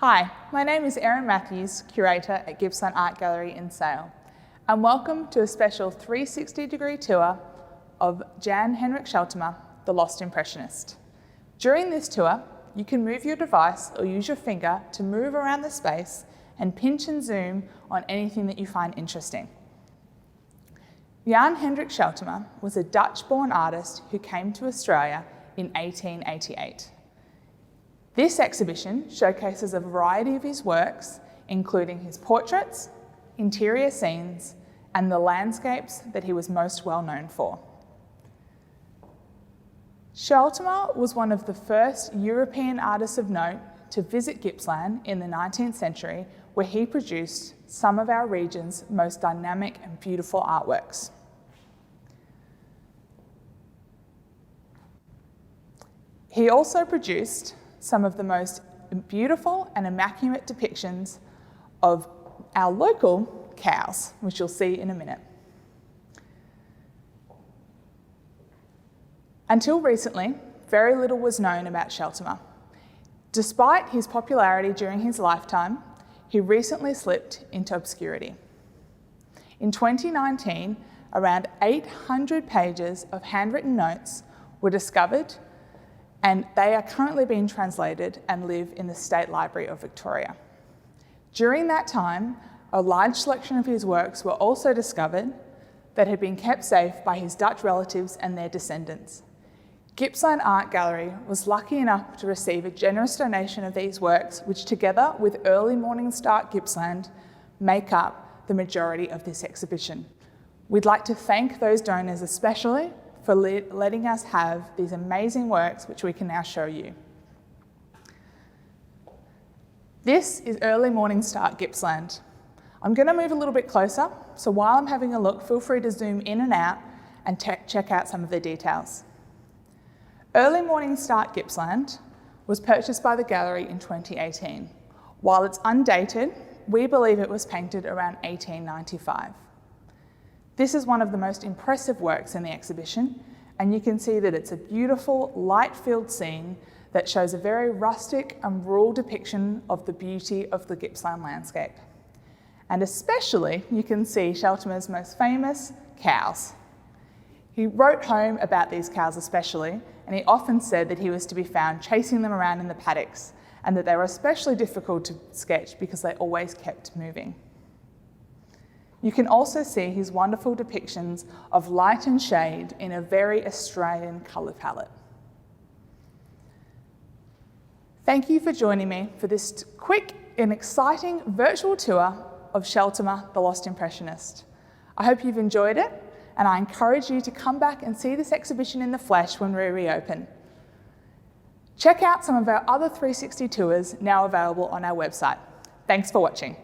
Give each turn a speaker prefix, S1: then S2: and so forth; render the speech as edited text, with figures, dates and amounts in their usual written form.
S1: Hi, my name is Erin Mathews, Curator at Gippsland Art Gallery in Sale, and welcome to a special 360-degree tour of Hendrik Scheltema, the Lost Impressionist. During this tour, you can move your device or use your finger to move around the space and pinch and zoom on anything that you find interesting. Hendrik Scheltema was a Dutch-born artist who came to Australia in 1888. This exhibition showcases a variety of his works, including his portraits, interior scenes, and the landscapes that he was most well known for. Scheltema was one of the first European artists of note to visit Gippsland in the 19th century, where he produced some of our region's most dynamic and beautiful artworks. He also produced some of the most beautiful and immaculate depictions of our local cows, which you'll see in a minute. Until recently, very little was known about Scheltema. Despite his popularity during his lifetime, he recently slipped into obscurity. In 2019, around 800 pages of handwritten notes were discovered, and they are currently being translated and live in the State Library of Victoria. During that time, a large selection of his works were also discovered that had been kept safe by his Dutch relatives and their descendants. Gippsland Art Gallery was lucky enough to receive a generous donation of these works, which together with Early Morning Start Gippsland make up the majority of this exhibition. We'd like to thank those donors especially for letting us have these amazing works, which we can now show you. This is Early Morning Start Gippsland. I'm going to move a little bit closer, so while I'm having a look, feel free to zoom in and out and check out some of the details. Early Morning Start Gippsland was purchased by the gallery in 2018. While it's undated, we believe it was painted around 1895. This is one of the most impressive works in the exhibition, and you can see that it's a beautiful, light-filled scene that shows a very rustic and rural depiction of the beauty of the Gippsland landscape. And especially, you can see Scheltema's most famous cows. He wrote home about these cows especially, and he often said that he was to be found chasing them around in the paddocks, and that they were especially difficult to sketch because they always kept moving. You can also see his wonderful depictions of light and shade in a very Australian colour palette. Thank you for joining me for this quick and exciting virtual tour of Scheltema, the Lost Impressionist. I hope you've enjoyed it, and I encourage you to come back and see this exhibition in the flesh when we reopen. Check out some of our other 360 tours now available on our website. Thanks for watching.